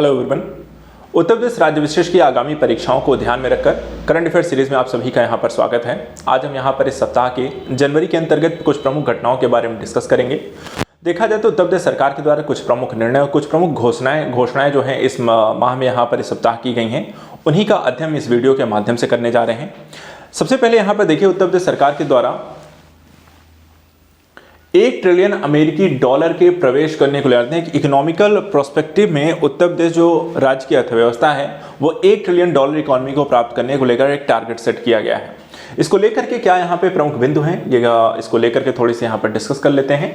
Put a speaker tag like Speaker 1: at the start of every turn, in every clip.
Speaker 1: Hello everyone. Uttar Pradesh राज्य विशेष की आगामी परीक्षाओं को ध्यान में रखकर करंट अफेयर सीरीज में आप सभी का यहां पर स्वागत है। आज हम यहां पर इस सप्ताह के जनवरी के अंतर्गत कुछ प्रमुख घटनाओं के बारे में डिस्कस करेंगे। देखा जाए तो उत्तर प्रदेश सरकार के द्वारा कुछ प्रमुख निर्णय और कुछ प्रमुख घोषणाएं जो हैं इस माह में यहाँ पर इस सप्ताह की गई हैं, उन्हीं का अध्ययन इस वीडियो के माध्यम से करने जा रहे हैं। सबसे पहले यहाँ पर देखिए, उत्तर प्रदेश सरकार के द्वारा 1 ट्रिलियन अमेरिकी डॉलर के प्रवेश करने को लेकर एक इकोनॉमिकल प्रोस्पेक्टिव में उत्तर प्रदेश जो राज्य की अर्थव्यवस्था है वो 1 ट्रिलियन डॉलर इकोनॉमी को प्राप्त करने को लेकर एक टारगेट सेट किया गया है। इसको लेकर के क्या यहाँ पे प्रमुख बिंदु हैं, ये इसको लेकर के थोड़ी सी यहाँ पर डिस्कस कर लेते हैं।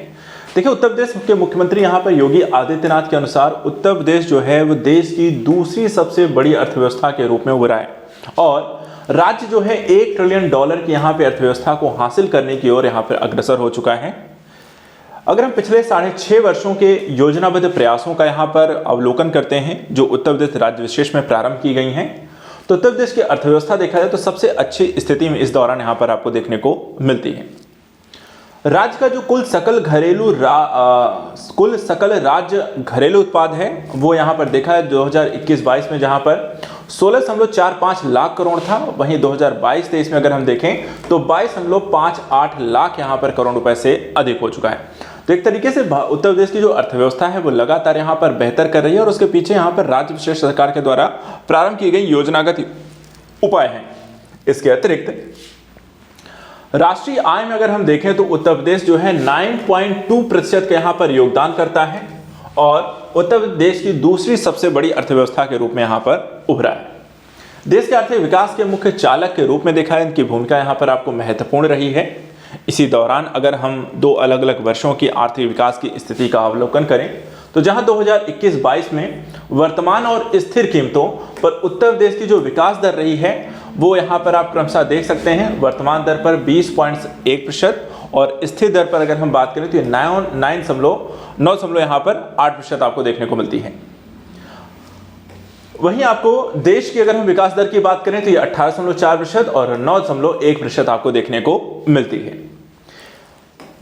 Speaker 1: देखिए, उत्तर प्रदेश के मुख्यमंत्री यहाँ पर योगी आदित्यनाथ के अनुसार उत्तर प्रदेश जो है वो देश की दूसरी सबसे बड़ी अर्थव्यवस्था के रूप में उभरा है और राज्य जो है 1 ट्रिलियन डॉलर की यहाँ पे अर्थव्यवस्था को हासिल करने की ओर यहाँ पर अग्रसर हो चुका है। अगर हम पिछले 6.5 वर्षों के योजनाबद्ध प्रयासों का यहाँ पर अवलोकन करते हैं जो उत्तर प्रदेश राज्य विशेष में प्रारंभ की गई हैं, तो उत्तर प्रदेश की अर्थव्यवस्था देखा जाए तो सबसे अच्छी स्थिति में इस दौरान यहाँ पर आपको देखने को मिलती है। राज्य का जो कुल सकल राज्य घरेलू उत्पाद है वो यहाँ पर देखा है 2021-22 में जहाँ पर 16.45 लाख करोड़ था, वहीं 2022-23 में अगर हम देखें तो 22.58 लाख यहाँ पर करोड़ रुपए से अधिक हो चुका है। तो एक तरीके से उत्तर प्रदेश की जो अर्थव्यवस्था है वो लगातार यहाँ पर बेहतर कर रही है और उसके पीछे यहाँ पर राज्य विशेष सरकार के द्वारा प्रारंभ की गई योजनागत उपाय हैं। इसके अतिरिक्त राष्ट्रीय आय में अगर हम देखें तो उत्तर प्रदेश जो है 9.2% के यहाँ पर योगदान करता है और उत्तर प्रदेश की दूसरी सबसे बड़ी अर्थव्यवस्था के रूप में यहाँ पर उभरा है। देश के आर्थिक विकास के मुख्य चालक के रूप में देखा है, इनकी भूमिका यहाँ पर आपको महत्वपूर्ण रही है। इसी दौरान अगर हम 2 अलग अलग वर्षों की आर्थिक विकास की स्थिति का अवलोकन करें तो जहां 2021-22 में वर्तमान और स्थिर कीमतों पर उत्तर प्रदेश की जो विकास दर रही है वो यहाँ पर आप क्रमशः देख सकते हैं। वर्तमान दर पर 20.1% और स्थिर दर पर अगर हम बात करें तो 9 यहाँ पर 8% आपको देखने को मिलती है। वहीं आपको देश की अगर हम विकास दर की बात करें तो ये 18.4% और 9.1% आपको देखने को मिलती है।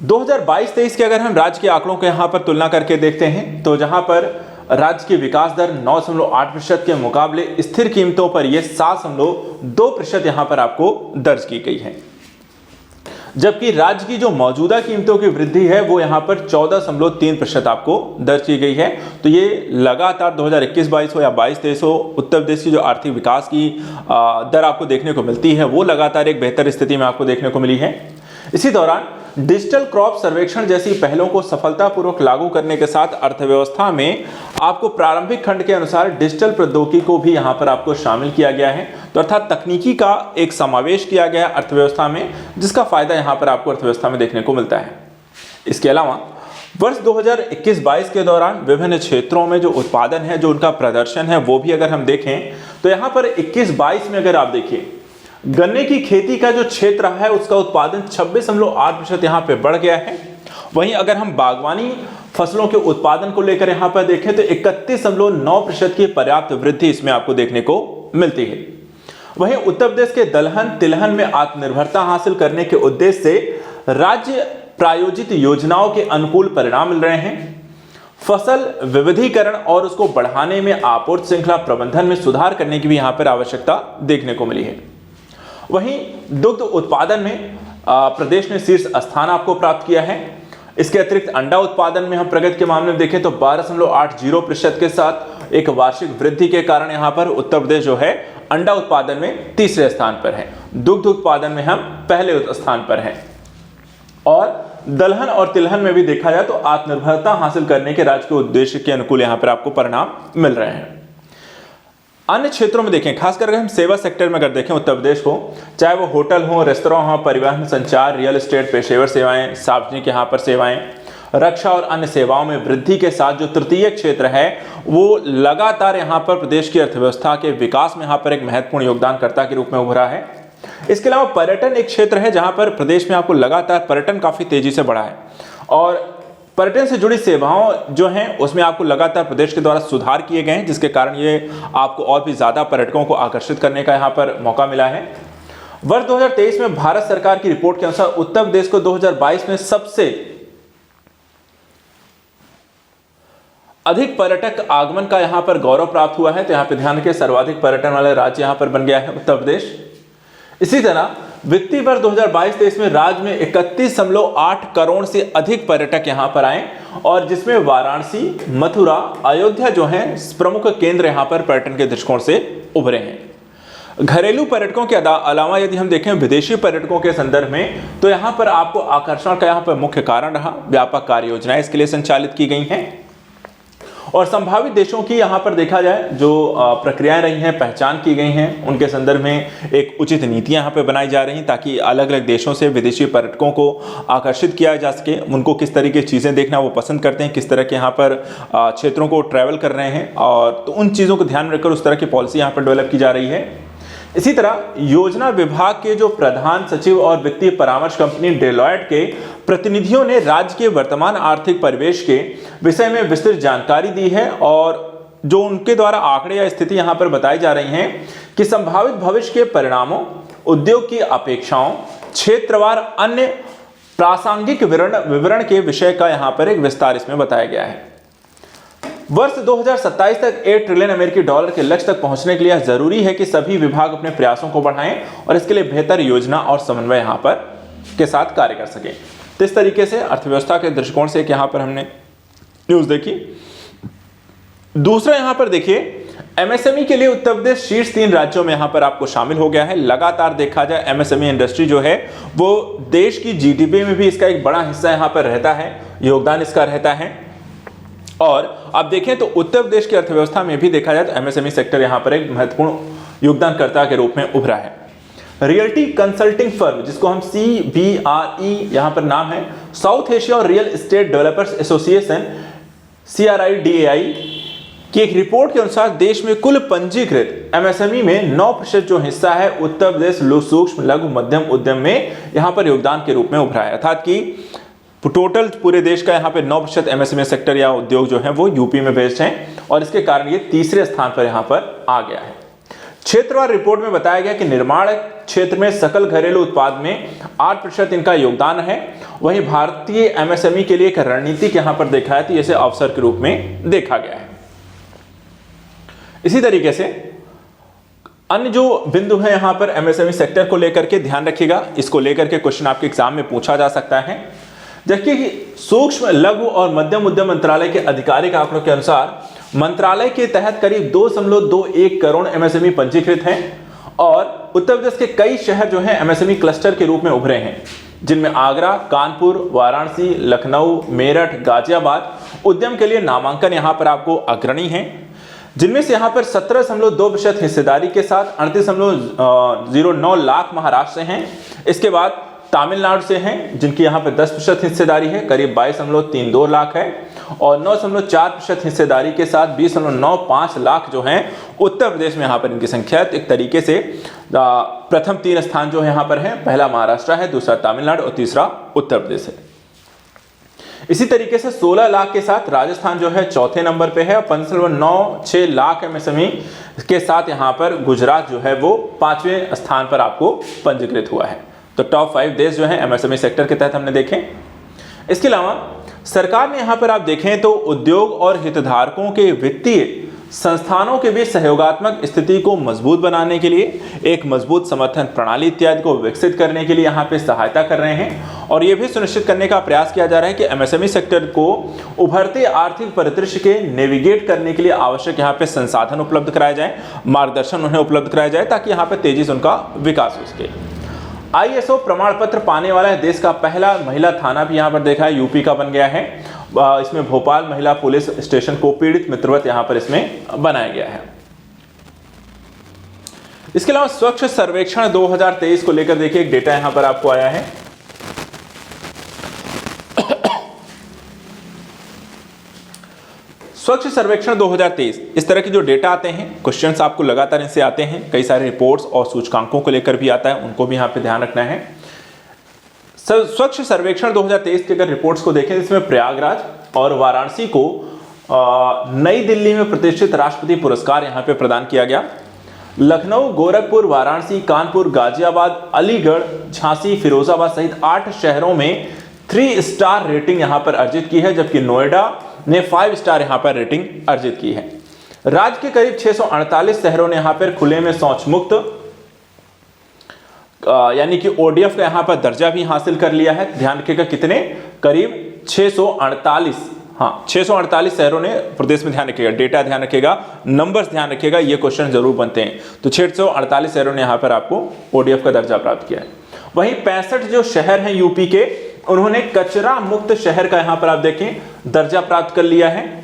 Speaker 1: 2022-23 के अगर हम राज्य के आंकड़ों को यहाँ पर तुलना करके देखते हैं तो जहां पर राज्य की विकास दर 9.8% के मुकाबले स्थिर कीमतों पर यह 7.2% यहाँ पर आपको दर्ज की गई है, जबकि राज्य की जो मौजूदा कीमतों की वृद्धि है वो यहाँ पर 14.3% आपको दर्ज की गई है। तो ये लगातार 2021-22 हो या 22-23 हो, उत्तर प्रदेश की जो आर्थिक विकास की दर आपको देखने को मिलती है वो लगातार एक बेहतर स्थिति में आपको देखने को मिली है। इसी दौरान डिजिटल क्रॉप सर्वेक्षण जैसी पहलों को सफलतापूर्वक लागू करने के साथ अर्थव्यवस्था में आपको प्रारंभिक खंड के अनुसार डिजिटल प्रौद्योगिकी को भी यहाँ पर आपको शामिल किया गया है, तो अर्थात तकनीकी का एक समावेश किया गया अर्थव्यवस्था में, जिसका फायदा यहाँ पर आपको अर्थव्यवस्था में देखने को मिलता है। इसके अलावा वर्ष 2021-22 के दौरान विभिन्न क्षेत्रों में जो उत्पादन है, जो उनका प्रदर्शन है, वो भी अगर हम देखें तो यहाँ पर 21-22 में अगर आप देखिए गन्ने की खेती का जो क्षेत्र है उसका उत्पादन 26.8% यहाँ पे बढ़ गया है। वहीं अगर हम बागवानी फसलों के उत्पादन को लेकर यहाँ पर देखें तो 31.9% की पर्याप्त वृद्धि इसमें आपको देखने को मिलती है। वहीं उत्तर प्रदेश के दलहन तिलहन में आत्मनिर्भरता हासिल करने के उद्देश्य से राज्य प्रायोजित योजनाओं के अनुकूल परिणाम मिल रहे हैं। फसल विविधीकरण और उसको बढ़ाने में आपूर्ति श्रृंखला प्रबंधन में सुधार करने की भी यहाँ पर आवश्यकता देखने को मिली है। वहीं दुग्ध उत्पादन में प्रदेश ने शीर्ष स्थान आपको प्राप्त किया है। इसके अतिरिक्त अंडा उत्पादन में हम प्रगति के मामले में देखें तो 12.80% के साथ एक वार्षिक वृद्धि के कारण यहां पर उत्तर प्रदेश जो है अंडा उत्पादन में तीसरे स्थान पर है। दुग्ध उत्पादन में हम पहले स्थान पर हैं और दलहन और तिलहन में भी देखा जाए तो आत्मनिर्भरता हासिल करने के राज्य के उद्देश्य के अनुकूल यहां पर आपको परिणाम मिल रहे हैं। अन्य क्षेत्रों में देखें, खासकर अगर हम सेवा सेक्टर में अगर देखें उत्तर प्रदेश को, चाहे वो होटल हो, रेस्तरां हो, परिवहन, संचार, रियल एस्टेट, पेशेवर सेवाएं, सार्वजनिक यहाँ पर सेवाएं, रक्षा और अन्य सेवाओं में वृद्धि के साथ जो तृतीय क्षेत्र है वो लगातार यहाँ पर प्रदेश की अर्थव्यवस्था के विकास में यहाँ पर एक महत्वपूर्ण योगदानकर्ता के रूप में उभरा है। इसके अलावा पर्यटन एक क्षेत्र है जहाँ पर प्रदेश में आपको लगातार पर्यटन काफी तेजी से बढ़ा है और पर्यटन से जुड़ी सेवाओं जो हैं उसमें आपको लगातार प्रदेश के द्वारा सुधार किए गए हैं, जिसके कारण ये आपको और भी ज्यादा पर्यटकों को आकर्षित करने का यहाँ पर मौका मिला है। वर्ष 2023 में भारत सरकार की रिपोर्ट के अनुसार उत्तर प्रदेश को 2022 में सबसे अधिक पर्यटक आगमन का यहाँ पर गौरव प्राप्त हुआ है, तो यहाँ पे ध्यान रखिए सर्वाधिक पर्यटन वाला राज्य यहाँ पर बन गया है उत्तर प्रदेश। इसी तरह वित्तीय वर्ष 2022-23 में राज्य में 31.8 करोड़ से अधिक पर्यटक यहाँ पर आए, और जिसमें वाराणसी, मथुरा, अयोध्या जो हैं प्रमुख केंद्र यहाँ पर पर्यटन के दृष्टिकोण से उभरे हैं। घरेलू पर्यटकों के अलावा यदि हम देखें विदेशी पर्यटकों के संदर्भ में, तो यहाँ पर आपको आकर्षण का यहाँ पर मुख्य कारण रहा, व्यापक कार्य योजनाएं इसके लिए संचालित की गई हैं, और संभावित देशों की यहाँ पर देखा जाए जो प्रक्रियाएं रही हैं, पहचान की गई हैं, उनके संदर्भ में एक उचित नीतियां यहाँ पे बनाई जा रही हैं ताकि अलग अलग देशों से विदेशी पर्यटकों को आकर्षित किया जा सके। उनको किस तरह की चीज़ें देखना वो पसंद करते हैं, किस तरह के यहाँ पर क्षेत्रों को ट्रैवल कर रहे हैं, और तो उन चीज़ों को ध्यान में रखकर उस तरह की पॉलिसी यहाँ पर डेवलप की जा रही है। इसी तरह योजना विभाग के जो प्रधान सचिव और वित्तीय परामर्श कंपनी डेलॉयट के प्रतिनिधियों ने राज्य के वर्तमान आर्थिक परिवेश के विषय में विस्तृत जानकारी दी है, और जो उनके द्वारा आंकड़े या स्थिति यहां पर बताई जा रही हैं कि संभावित भविष्य के परिणामों, उद्योग की अपेक्षाओं, क्षेत्रवार अन्य प्रासंगिक विवरण के विषय का यहां पर एक विस्तार इसमें बताया गया है। वर्ष 2027 तक 8 ट्रिलियन अमेरिकी डॉलर के लक्ष्य तक पहुंचने के लिए जरूरी है कि सभी विभाग अपने प्रयासों को बढ़ाएं और इसके लिए बेहतर योजना और समन्वय यहां पर के साथ कार्य कर सकें। तो इस तरीके से अर्थव्यवस्था के दृष्टिकोण से यहां पर हमने न्यूज देखी। दूसरा यहां पर देखिए एमएसएमई के लिए उत्तर प्रदेश शीर्ष 3 राज्यों में यहां पर आपको शामिल हो गया है। लगातार देखा जाए एमएसएमई इंडस्ट्री जो है वो देश की जीडीपी में भी इसका एक बड़ा हिस्सा यहां पर रहता है, योगदान इसका रहता है। और अब देखें तो उत्तर प्रदेश की अर्थव्यवस्था में भी देखा जाए तो एमएसएमई सेक्टर यहां पर एक महत्वपूर्ण योगदानकर्ता के रूप में उभरा है। रियल्टी कंसल्टिंग फर्म जिसको हम CBRE यहां पर नाम है, साउथ एशिया और real estate developers association CRIDAI की एक रिपोर्ट के अनुसार देश में कुल पंजीकृत एमएसएमई में 9% जो हिस्सा है उत्तर प्रदेश सूक्ष्म लघु मध्यम उद्यम में यहां पर योगदान के रूप में उभरा है। अर्थात कि टोटल पूरे देश का यहाँ पे 9% एमएसएमई सेक्टर या उद्योग जो है वो यूपी में बेस्ड हैं, और इसके कारण ये तीसरे स्थान पर यहाँ पर आ गया है। क्षेत्रवार रिपोर्ट में बताया गया कि निर्माण क्षेत्र में सकल घरेलू उत्पाद में 8% इनका योगदान है। वहीं भारतीय एमएसएमई के लिए एक रणनीतिक यहाँ पर देखा है तो इसे अवसर के रूप में देखा गया है। इसी तरीके से अन्य जो बिंदु है यहाँ पर एमएसएमई सेक्टर को लेकर के ध्यान रखिएगा, इसको लेकर के क्वेश्चन आपके एग्जाम में पूछा जा सकता है। जबकि सूक्ष्म लघु और मध्यम उद्यम मंत्रालय के आधिकारिक आंकड़ों के अनुसार मंत्रालय के तहत करीब 2.21 करोड़ एमएसएमई पंजीकृत हैं, और उत्तर प्रदेश के कई शहर जो हैं एमएसएमई क्लस्टर के रूप में उभरे हैं, जिनमें आगरा, कानपुर, वाराणसी, लखनऊ, मेरठ, गाजियाबाद उद्यम के लिए नामांकन यहां पर आपको अग्रणी हैं, जिनमें से यहां पर 17.2% हिस्सेदारी के साथ 38.09 लाख महाराष्ट्र से हैं। इसके बाद तमिलनाडु से हैं जिनकी यहाँ पे 10% हिस्सेदारी है, करीब 22.32 लाख है, और 9.4% हिस्सेदारी के साथ 20.95 लाख जो हैं उत्तर प्रदेश में यहाँ पर इनकी संख्या है। एक तरीके से प्रथम 3 स्थान जो यहाँ पर है, पहला महाराष्ट्र है, दूसरा तमिलनाडु और तीसरा उत्तर प्रदेश है। इसी तरीके से 16 लाख के साथ राजस्थान जो है चौथे नंबर पे है, और 5.96 लाख एमएसएमई के साथ यहाँ पर गुजरात जो है वो 5वें स्थान पर आपको पंजीकृत हुआ है। तो टॉप 5 देश जो हैं एमएसएमई सेक्टर के तहत हमने देखे। इसके अलावा सरकार ने यहाँ पर आप देखें तो उद्योग और हितधारकों के वित्तीय संस्थानों के बीच सहयोगात्मक स्थिति को मजबूत बनाने के लिए एक मजबूत समर्थन प्रणाली इत्यादि को विकसित करने के लिए यहाँ पे सहायता कर रहे हैं, और ये भी सुनिश्चित करने का प्रयास किया जा रहा है कि एमएसएमई सेक्टर को उभरते आर्थिक परिदृश्य के नेविगेट करने के लिए आवश्यक यहाँ पे संसाधन उपलब्ध कराए जाए, मार्गदर्शन उन्हें उपलब्ध कराया जाए ताकि यहाँ पे तेजी से उनका विकास हो सके। ISO प्रमाण पत्र पाने वाला है देश का पहला महिला थाना भी यहाँ पर देखा है, यूपी का बन गया है। इसमें भोपाल महिला पुलिस स्टेशन को पीड़ित मित्रवत यहाँ पर इसमें बनाया गया है। इसके अलावा स्वच्छ सर्वेक्षण 2023 को लेकर देखिए एक डेटा यहाँ पर आपको आया है। स्वच्छ सर्वेक्षण 2023 इस तरह के जो डेटा आते हैं, क्वेश्चंस आपको लगातार इनसे आते हैं, कई सारे रिपोर्ट्स और सूचकांकों को लेकर भी आता है, उनको भी यहाँ पे ध्यान रखना है। स्वच्छ सर्वेक्षण 2023 के अगर रिपोर्ट्स को देखें, इसमें प्रयागराज और वाराणसी को नई दिल्ली में प्रतिष्ठित राष्ट्रपति पुरस्कार यहाँ पे प्रदान किया गया। लखनऊ, गोरखपुर, वाराणसी, कानपुर, गाजियाबाद, अलीगढ़, झांसी, फिरोजाबाद सहित 8 शहरों में 3 स्टार रेटिंग यहाँ पर अर्जित की है, जबकि नोएडा ने 5 स्टार यहां पर रेटिंग अर्जित की है। राज्य के करीब 648 शहरों ने यहां पर खुले में शौच मुक्त यानी कि ओडीएफ का यहां पर दर्जा भी हासिल कर लिया है। ध्यान रखिएगा कितने, करीब 648, हाँ 648 शहरों ने, प्रदेश में ध्यान रखिएगा, डेटा ध्यान रखिएगा, नंबर्स ध्यान रखिएगा, ये क्वेश्चन जरूर बनते हैं। तो 648 शहरों ने यहां पर आपको ओडीएफ का दर्जा प्राप्त किया है। वहीं 65 जो शहर हैं यूपी के, उन्होंने कचरा मुक्त शहर का यहां पर आप देखें दर्जा प्राप्त कर लिया है।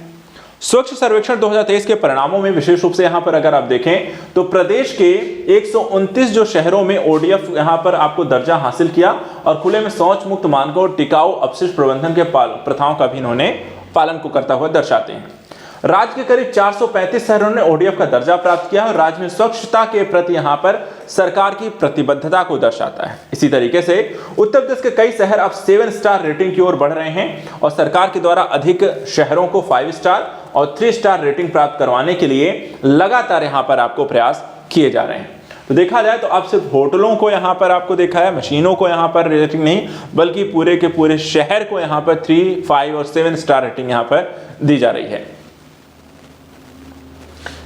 Speaker 1: स्वच्छ सर्वेक्षण 2023 के परिणामों में विशेष रूप से यहां पर अगर आप देखें तो प्रदेश के 129 जो शहरों में ओडीएफ यहां पर आपको दर्जा हासिल किया और खुले में शौच मुक्त मानकों और टिकाऊ अपशिष्ट प्रबंधन के प्रथाओं का भी इन्होंने पालन को करता हुआ दर्शाते हैं। राज्य के करीब 435 शहरों ने ओडीएफ का दर्जा प्राप्त किया और राज्य में स्वच्छता के प्रति यहां पर सरकार की प्रतिबद्धता को दर्शाता है। इसी तरीके से उत्तर प्रदेश के कई शहर अब 7 स्टार रेटिंग की ओर बढ़ रहे हैं और सरकार के द्वारा अधिक शहरों को 5 स्टार और 3 स्टार रेटिंग प्राप्त करवाने के लिए लगातार यहां पर आपको प्रयास किए जा रहे हैं। तो देखा जाए तो अब सिर्फ होटलों को यहां पर आपको देखा है, मशीनों को यहां पर रेटिंग नहीं, बल्कि पूरे के पूरे शहर को यहां पर 3, 5 और 7 स्टार रेटिंग यहां पर दी जा रही है।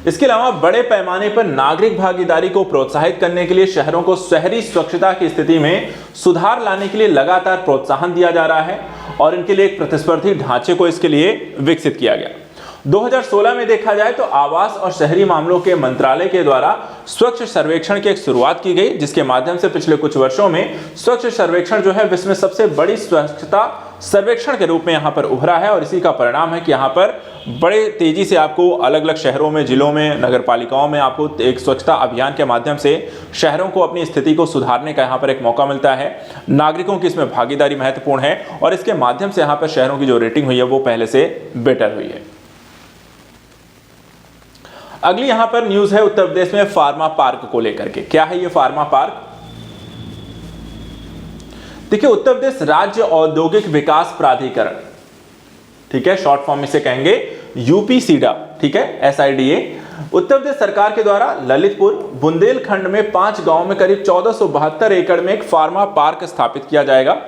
Speaker 1: इसके अलावा बड़े पैमाने पर नागरिक भागीदारी को प्रोत्साहित करने के लिए शहरों को शहरी स्वच्छता की स्थिति में सुधार लाने के लिए लगातार प्रोत्साहन दिया जा रहा है और इनके लिए एक प्रतिस्पर्धी ढांचे को इसके लिए विकसित किया गया। 2016 में देखा जाए तो आवास और शहरी मामलों के मंत्रालय के द्वारा स्वच्छ सर्वेक्षण की एक शुरुआत की गई, जिसके माध्यम से पिछले कुछ वर्षों में स्वच्छ सर्वेक्षण जो है विश्व में सबसे बड़ी स्वच्छता सर्वेक्षण के रूप में यहां पर उभरा है और इसी का परिणाम है कि यहां पर बड़े तेजी से आपको अलग अलग शहरों में, जिलों में, नगर पालिकाओं में आपको एक स्वच्छता अभियान के माध्यम से शहरों को अपनी स्थिति को सुधारने का यहां पर एक मौका मिलता है। नागरिकों की इसमें भागीदारी महत्वपूर्ण है और इसके माध्यम से यहां पर शहरों की जो रेटिंग हुई है वो पहले से बेटर हुई है। अगली यहां पर न्यूज है उत्तर प्रदेश में फार्मा पार्क को लेकर के। क्या है ये फार्मा पार्क? देखिए, उत्तर प्रदेश राज्य औद्योगिक विकास प्राधिकरण, ठीक है, शॉर्ट फॉर्म इसे कहेंगे यूपीसीडा, ठीक है, एसआईडीए, उत्तर प्रदेश सरकार के द्वारा ललितपुर बुंदेलखंड में 5 गांवों में करीब 1472 एकड़ में एक फार्मा पार्क स्थापित किया जाएगा।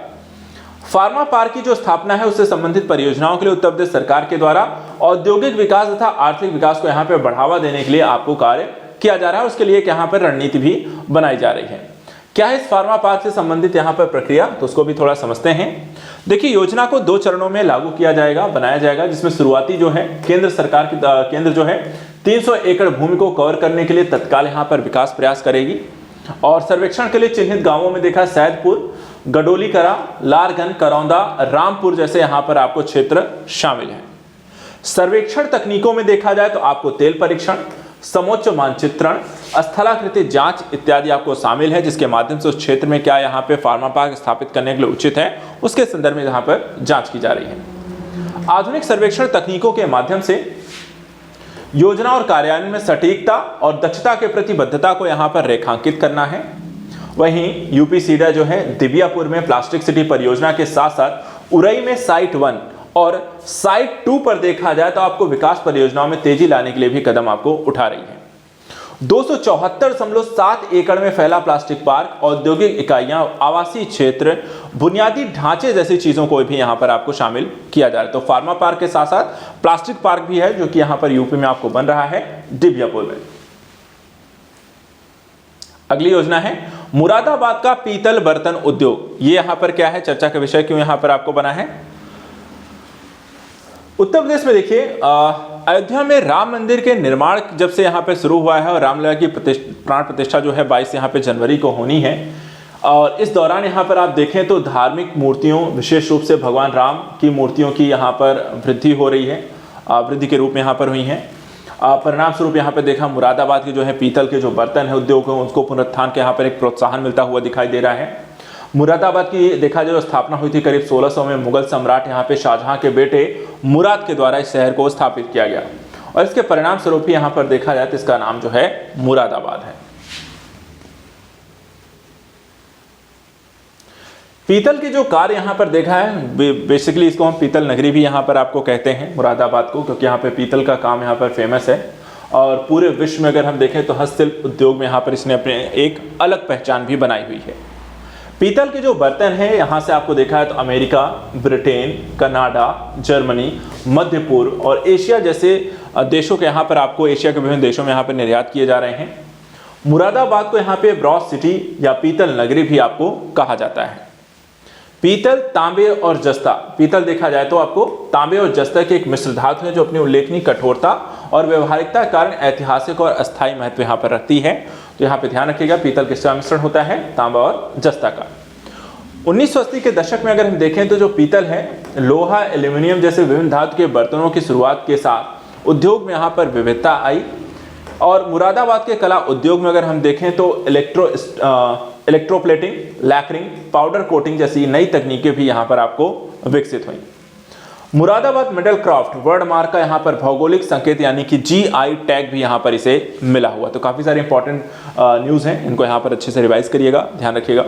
Speaker 1: फार्मा पार्क की जो स्थापना है उससे संबंधित परियोजनाओं के लिए उत्तर प्रदेश सरकार के द्वारा औद्योगिक विकास तथा आर्थिक विकास को यहां पर बढ़ावा देने के लिए आपको कार्य किया जा रहा है। उसके लिए यहां पर रणनीति भी बनाई जा रही है। क्या है इस फार्मा पार्क से संबंधित यहां पर प्रक्रिया, तो उसको भी थोड़ा समझते हैं। देखिए, योजना को 2 चरणों में लागू किया जाएगा, बनाया जाएगा, जिसमें शुरुआती जो है केंद्र सरकार की केंद्र जो है 300 एकड़ भूमि को कवर करने के लिए तत्काल यहां पर विकास प्रयास करेगी और सर्वेक्षण के लिए चिन्हित गांवों में देखा सैदपुर, गडोलीकरा, लारगन, करौंदा, रामपुर जैसे यहां पर आपको क्षेत्र शामिल है। सर्वेक्षण तकनीकों में देखा जाए तो आपको तेल परीक्षण, समोच्च मानचित्रण, स्थलाकृति जांच इत्यादि आपको शामिल है, जिसके माध्यम से उस क्षेत्र में क्या यहाँ पे फार्मा पार्क स्थापित करने के लिए उचित है उसके संदर्भ में यहाँ पर जांच की जा रही है। आधुनिक सर्वेक्षण तकनीकों के माध्यम से योजना और कार्यान्वयन में सटीकता और दक्षता के प्रतिबद्धता को यहाँ पर रेखांकित करना है। वहीं यूपीसीडा जो है दिव्यापुर में प्लास्टिक सिटी परियोजना के साथ साथ उरई में साइट 1 और साइट 2 पर देखा जाए तो आपको विकास परियोजनाओं में तेजी लाने के लिए भी कदम आपको उठा रही है। 274.7 एकड़ में फैला प्लास्टिक पार्क, औद्योगिक इकाइयां, आवासीय क्षेत्र, बुनियादी ढांचे जैसी चीजों को भी यहां पर आपको शामिल किया जा रहा है। तो फार्मा पार्क के साथ साथ प्लास्टिक पार्क भी है जो कि यहां पर यूपी में आपको बन रहा है, दिव्यापुर में। अगली योजना है मुरादाबाद का पीतल बर्तन उद्योग। ये यहां पर क्या है, चर्चा का विषय क्यों यहां पर आपको बना है? उत्तर प्रदेश में देखिए, अयोध्या में राम मंदिर के निर्माण जब से यहाँ पे शुरू हुआ है और रामलला की प्राण प्रतिष्ठा जो है 22 यहाँ पे जनवरी को होनी है और इस दौरान यहाँ पर आप देखें तो धार्मिक मूर्तियों, विशेष रूप से भगवान राम की मूर्तियों की यहाँ पर वृद्धि हो रही है, वृद्धि के रूप में यहाँ पर हुई है। परिणाम स्वरूप यहाँ पे देखा मुरादाबाद के जो है पीतल के जो बर्तन है उद्योग है उसको पुनरुत्थान के यहाँ पर एक प्रोत्साहन मिलता हुआ दिखाई दे रहा है। मुरादाबाद की देखा जाए स्थापना हुई थी करीब 1600 में, मुगल सम्राट यहाँ पे शाहजहां के बेटे मुराद के द्वारा इस शहर को स्थापित किया गया और इसके परिणाम स्वरूप ही यहाँ पर देखा जाए तो इसका नाम जो है मुरादाबाद है। पीतल की जो कार्य यहाँ पर देखा है, बेसिकली इसको हम पीतल नगरी भी यहाँ पर आपको कहते हैं मुरादाबाद को, क्योंकि यहाँ पे पीतल का काम यहाँ पर फेमस है और पूरे विश्व में अगर हम देखें तो हस्तशिल्प उद्योग में यहाँ पर इसने अपने एक अलग पहचान भी बनाई हुई है। पीतल के जो बर्तन हैं यहाँ से आपको देखा है तो अमेरिका, ब्रिटेन, कनाडा, जर्मनी, मध्य पूर्व और एशिया जैसे देशों के यहाँ पर आपको एशिया के विभिन्न देशों में यहाँ पर निर्यात किए जा रहे हैं। मुरादाबाद को यहाँ पे ब्रॉस सिटी या पीतल नगरी भी आपको कहा जाता है। पीतल, तांबे और जस्ता। पीतल देखा जाए तो आपको तांबे और जस्ता की एक मिश्र धातु है जो अपनी उल्लेखनीय कठोरता और व्यवहारिकता के कारण ऐतिहासिक और अस्थायी महत्व यहाँ पर रखती है। तो यहाँ पे ध्यान रखिएगा पीतल किसका मिश्रण होता है, तांबा और जस्ता का। 1980 के दशक में अगर हम देखें तो जो पीतल है, लोहा, एल्यूमिनियम जैसे विभिन्न धातु के बर्तनों की शुरुआत के साथ उद्योग में यहाँ पर विविधता आई। और मुरादाबाद के कला उद्योग में अगर हम देखें तो इलेक्ट्रोप्लेटिंग, लैकरिंग, पाउडर कोटिंग जैसी नई तकनीकें भी यहाँ पर आपको विकसित हुई। Moradabad metal craft word mark का यहाँ पर भौगोलिक संकेत यानी कि GI टैग भी यहाँ पर इसे मिला हुआ। तो काफी सारे इंपॉर्टेंट न्यूज हैं, इनको यहाँ पर अच्छे से रिवाइज करिएगा, ध्यान रखिएगा।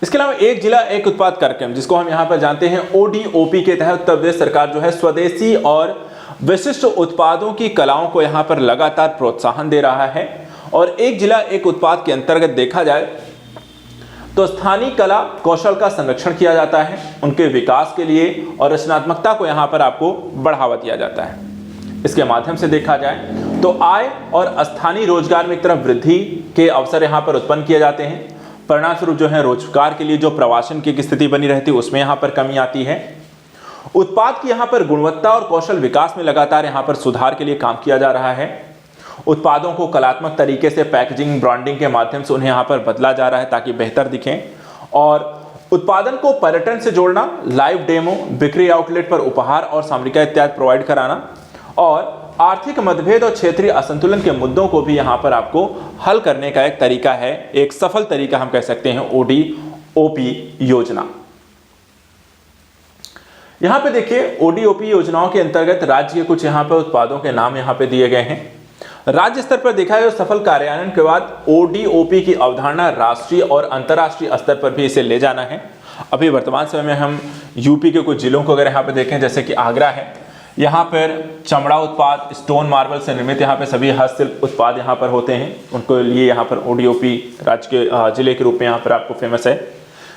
Speaker 1: इसके अलावा एक जिला एक उत्पाद कार्यक्रम जिसको हम यहाँ पर जानते हैं ODOP के तहत उत्तर प्रदेश सरकार जो है स्वदेशी और विशिष्ट उत्पादों की कलाओं को यहाँ पर लगातार प्रोत्साहन दे रहा है। और एक जिला एक उत्पाद के अंतर्गत देखा जाए तो स्थानीय कला कौशल का संरक्षण किया जाता है, उनके विकास के लिए और रचनात्मकता को यहाँ पर आपको बढ़ावा दिया जाता है। इसके माध्यम से देखा जाए तो आय और स्थानीय रोजगार में एक तरफ वृद्धि के अवसर यहाँ पर उत्पन्न किए जाते हैं। परिणाम स्वरूप जो है रोजगार के लिए जो प्रवासन की स्थिति बनी रहती है उसमें यहाँ पर कमी आती है। उत्पाद की यहाँ पर गुणवत्ता और कौशल विकास में लगातार यहाँ पर सुधार के लिए काम किया जा रहा है। उत्पादों को कलात्मक तरीके से पैकेजिंग, ब्रांडिंग के माध्यम से उन्हें यहाँ पर बदला जा रहा है ताकि बेहतर दिखें। और उत्पादन को पर्यटन से जोड़ना, लाइव डेमो, बिक्री आउटलेट पर उपहार और सामग्री इत्यादि प्रोवाइड कराना और आर्थिक मतभेद और क्षेत्रीय असंतुलन के मुद्दों को भी यहाँ पर आपको हल करने का एक तरीका है, एक सफल तरीका हम कह सकते हैं ODOP योजना। यहाँ पे देखिए ODOP योजनाओं के अंतर्गत राज्य के कुछ यहाँ पे उत्पादों के नाम यहाँ पे दिए गए हैं। राज्य स्तर पर देखा जाए सफल कार्यान्वयन के बाद ODOP की अवधारणा राष्ट्रीय और अंतर्राष्ट्रीय स्तर पर भी इसे ले जाना है। अभी वर्तमान समय में हम यूपी के कुछ जिलों को अगर यहाँ पे देखें जैसे कि आगरा है, यहाँ पर चमड़ा उत्पाद, स्टोन मार्बल से निर्मित यहाँ पे सभी हस्तशिल्प उत्पाद यहाँ पर होते हैं, उनको लिए यहाँ पर ODOP राज्य के जिले के रूप में यहाँ पर आपको फेमस है।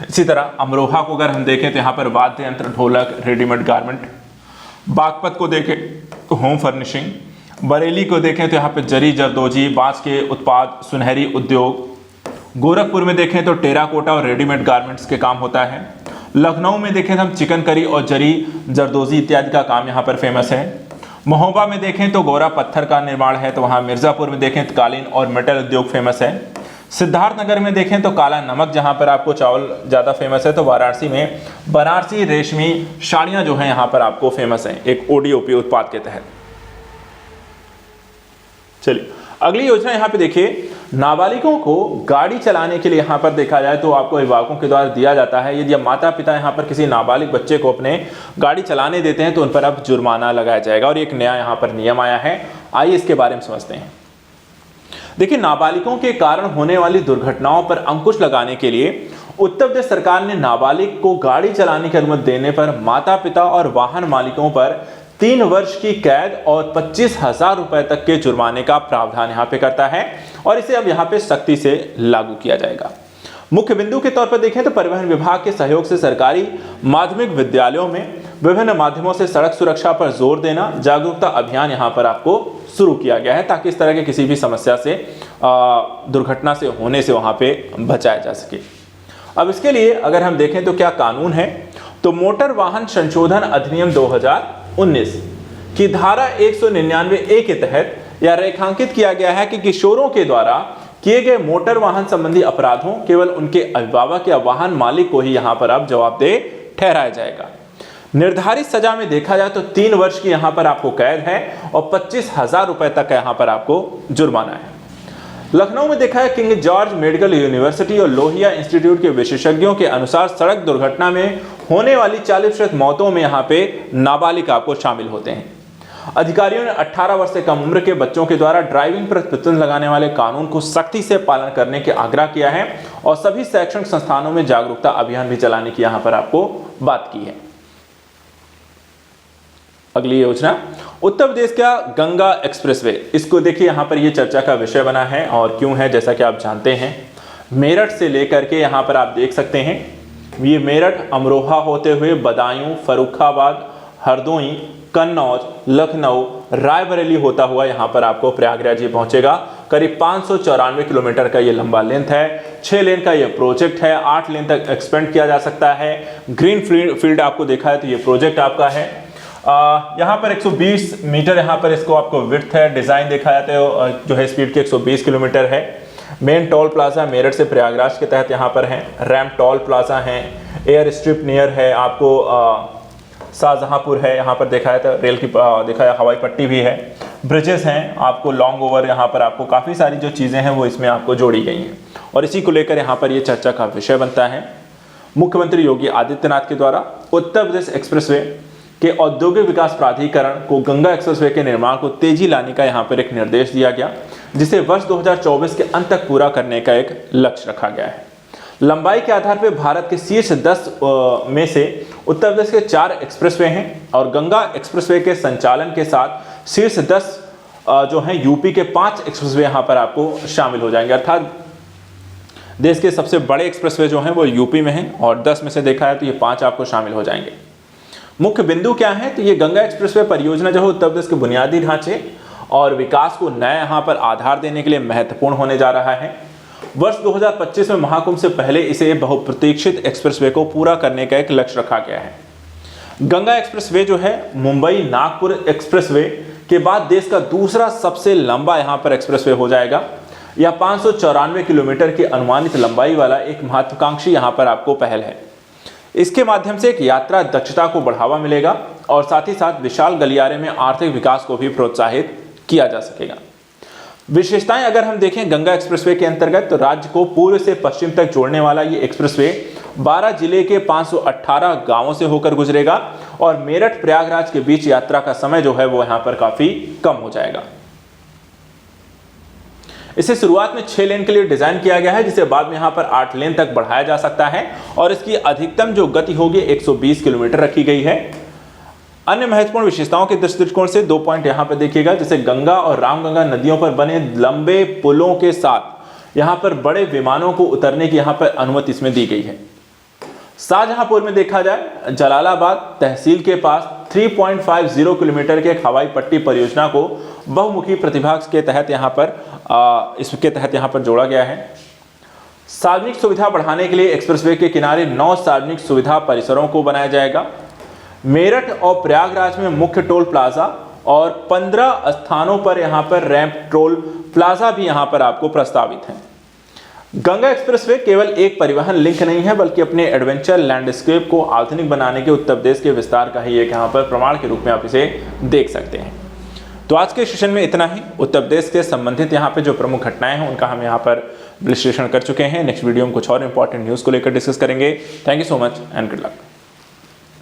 Speaker 1: इसी तरह अमरोहा को अगर हम देखें तो यहाँ पर वाद्य यंत्र, ढोलक, रेडीमेड गारमेंट। बागपत को देखें तो होम फर्निशिंग। बरेली को देखें तो यहाँ पे जरी, जरदोजी, बांस के उत्पाद, सुनहरी उद्योग। गोरखपुर में देखें तो टेराकोटा और रेडीमेड गारमेंट्स के काम होता है। लखनऊ में देखें तो हम चिकन करी और जरी, जरदोजी इत्यादि का काम यहाँ पर फेमस है। महोबा में देखें तो गोरा पत्थर का निर्माण है, तो वहाँ मिर्जापुर में देखें तो कालीन और मेटल उद्योग फेमस है। सिद्धार्थनगर में देखें तो काला नमक जहाँ पर आपको चावल ज़्यादा फेमस है। तो वाराणसी में बनारसी रेशमी साड़ियाँ जो हैं यहाँ पर आपको फेमस हैं एक ODOP उत्पाद के तहत। चलिए अगली योजना यहाँ पे देखिए, नाबालिगों को गाड़ी चलाने के लिए यहाँ पर देखा जाए तो आपको अभिभावकों के द्वारा दिया जाता है। यदि माता पिता यहाँ पर किसी नाबालिग बच्चे को अपने गाड़ी चलाने देते हैं तो उन पर अब जुर्माना लगाया जाएगा और एक नया यहाँ पर नियम आया है। आइए इसके बारे में समझते हैं। देखिए नाबालिगों के कारण होने वाली दुर्घटनाओं पर अंकुश लगाने के लिए उत्तर प्रदेश सरकार ने नाबालिग को गाड़ी चलाने की अनुमति देने पर माता पिता और वाहन मालिकों पर 3 वर्ष की कैद और 25,000 रुपए तक के जुर्माने का प्रावधान यहाँ पे करता है और इसे अब यहाँ पे सख्ती से लागू किया जाएगा। मुख्य बिंदु के तौर पर देखें तो परिवहन विभाग के सहयोग से सरकारी माध्यमिक विद्यालयों में विभिन्न माध्यमों से सड़क सुरक्षा पर जोर देना, जागरूकता अभियान यहाँ पर आपको शुरू किया गया है ताकि इस तरह के किसी भी समस्या से, दुर्घटना से होने से वहाँ पे बचाया जा सके। अब इसके लिए अगर हम देखें तो क्या कानून है, तो मोटर वाहन संशोधन अधिनियम 2019 की धारा 199A के तहत यह रेखांकित किया गया है कि किशोरों के द्वारा किए गए मोटर वाहन संबंधी अपराधों केवल उनके अभिभावक या वाहन मालिक को ही यहाँ पर अब जवाबदेह ठहराया जाएगा। निर्धारित सजा में देखा जाए तो 3 वर्ष की यहाँ पर आपको कैद है और 25,000 रुपए तक यहाँ पर आपको जुर्माना है। लखनऊ में देखा है किंग जॉर्ज मेडिकल यूनिवर्सिटी और लोहिया इंस्टीट्यूट के विशेषज्ञों के अनुसार सड़क दुर्घटना में होने वाली 40% मौतों में यहाँ पे नाबालिग आपको शामिल होते हैं। अधिकारियों ने 18 वर्ष से कम उम्र के बच्चों के द्वारा ड्राइविंग पर प्रतिबंध लगाने वाले कानून को सख्ती से पालन करने के आग्रह किया है और सभी शैक्षणिक संस्थानों में जागरूकता अभियान भी चलाने की यहाँ पर आपको बात की है। अगली योजना उत्तर प्रदेश का गंगा एक्सप्रेसवे, इसको देखिए यहाँ पर ये चर्चा का विषय बना है और क्यों है जैसा कि आप जानते हैं। मेरठ से लेकर के यहाँ पर आप देख सकते हैं, ये मेरठ अमरोहा होते हुए बदायूं, फर्रुखाबाद, हरदोई, कन्नौज, लखनऊ, रायबरेली होता हुआ यहाँ पर आपको प्रयागराज ये पहुंचेगा। करीब 594 किलोमीटर का ये लंबा लेंथ है। 6 लेन का ये प्रोजेक्ट है, 8 लेन तक एक्सपेंड किया जा सकता है। ग्रीन फील्ड आपको देखा है तो ये प्रोजेक्ट आपका है। यहाँ पर 120 मीटर यहाँ पर इसको आपको विड्थ है। डिज़ाइन देखा जाता है जो है स्पीड की 120 किलोमीटर है। मेन टोल प्लाजा मेरठ से प्रयागराज के तहत यहाँ पर है। रैम्प टोल प्लाजा है, एयर स्ट्रिप नियर है आपको शाहजहांपुर है, यहाँ पर देखा है तो रेल की देखा है, हवाई पट्टी भी है। ब्रिजेस हैं आपको, लॉन्ग ओवर, यहाँ पर आपको काफ़ी सारी जो चीज़ें हैं वो इसमें आपको जोड़ी गई हैं और इसी को लेकर यहाँ पर ये चर्चा का विषय बनता है। मुख्यमंत्री योगी आदित्यनाथ के द्वारा उत्तर प्रदेश एक्सप्रेसवे के औद्योगिक विकास प्राधिकरण को गंगा एक्सप्रेसवे के निर्माण को तेजी लाने का यहाँ पर एक निर्देश दिया गया, जिसे वर्ष 2024 के अंत तक पूरा करने का एक लक्ष्य रखा गया है। लंबाई के आधार पर भारत के शीर्ष 10 में से उत्तर प्रदेश के 4 एक्सप्रेसवे हैं और गंगा एक्सप्रेसवे के संचालन के साथ शीर्ष 10 जो हैं यूपी के 5 एक्सप्रेसवे यहाँ पर आपको शामिल हो जाएंगे। अर्थात देश के सबसे बड़े एक्सप्रेसवे जो हैं वो यूपी में हैं और 10 में से देखा है तो ये 5 आपको शामिल हो जाएंगे। मुख्य बिंदु क्या है तो ये गंगा एक्सप्रेसवे परियोजना जो है उत्तर प्रदेश के बुनियादी ढांचे और विकास को नया यहाँ पर आधार देने के लिए महत्वपूर्ण होने जा रहा है। वर्ष 2025 में महाकुंभ से पहले इसे बहुप्रतीक्षित एक्सप्रेसवे को पूरा करने का एक लक्ष्य रखा गया है। गंगा एक्सप्रेसवे जो है मुंबई नागपुर एक्सप्रेसवे के बाद देश का दूसरा सबसे लंबा यहाँ पर एक्सप्रेसवे हो जाएगा। यह 594 किलोमीटर की अनुमानित लंबाई वाला एक महत्वाकांक्षी यहाँ पर आपको पहल है। इसके माध्यम से एक यात्रा दक्षता को बढ़ावा मिलेगा और साथ ही साथ विशाल गलियारे में आर्थिक विकास को भी प्रोत्साहित किया जा सकेगा। विशेषताएं अगर हम देखें गंगा एक्सप्रेसवे के अंतर्गत तो राज्य को पूर्व से पश्चिम तक जोड़ने वाला ये एक्सप्रेसवे 12 जिले के 518 गांवों से होकर गुजरेगा और मेरठ प्रयागराज के बीच यात्रा का समय जो है वो यहां पर काफी कम हो जाएगा। इसे शुरुआत में 6 लेन के लिए डिजाइन किया गया है, जिसे बाद में यहां पर 8 लेन तक बढ़ाया जा सकता है और इसकी अधिकतम जो गति होगी 120 किलोमीटर रखी गई है। अन्य महत्वपूर्ण विशेषताओं के दृष्टिकोण से 2 पॉइंट यहां पर देखिएगा, जैसे गंगा और रामगंगा नदियों पर बने लंबे पुलों के साथ यहां पर बड़े विमानों को उतरने की यहां पर अनुमति इसमें दी गई है। शाहजहांपुर में देखा जाए जलालाबाद तहसील के पास 3.50 किलोमीटर के हवाई पट्टी परियोजना को बहुमुखी प्रतिभा के तहत इसके तहत यहां पर जोड़ा गया है। सार्वजनिक सुविधा बढ़ाने के लिए एक्सप्रेसवे के किनारे 9 सार्वजनिक सुविधा परिसरों को बनाया जाएगा। मेरठ और प्रयागराज में मुख्य टोल प्लाजा और 15 स्थानों पर यहां पर रैंप टोल प्लाजा भी यहां पर आपको प्रस्तावित है। गंगा एक्सप्रेसवे केवल एक परिवहन लिंक नहीं है, बल्कि अपने एडवेंचर लैंडस्केप को आधुनिक बनाने के उत्तर प्रदेश के विस्तार का ही एक यहां पर प्रमाण के रूप में आप इसे देख सकते हैं। तो आज के सेशन में इतना ही। उत्तर प्रदेश से संबंधित यहाँ पे जो प्रमुख घटनाएं हैं उनका हम यहाँ पर विश्लेषण कर चुके हैं। नेक्स्ट वीडियो में कुछ और इंपॉर्टेंट न्यूज़ को लेकर डिस्कस करेंगे। Thank you so much and good luck.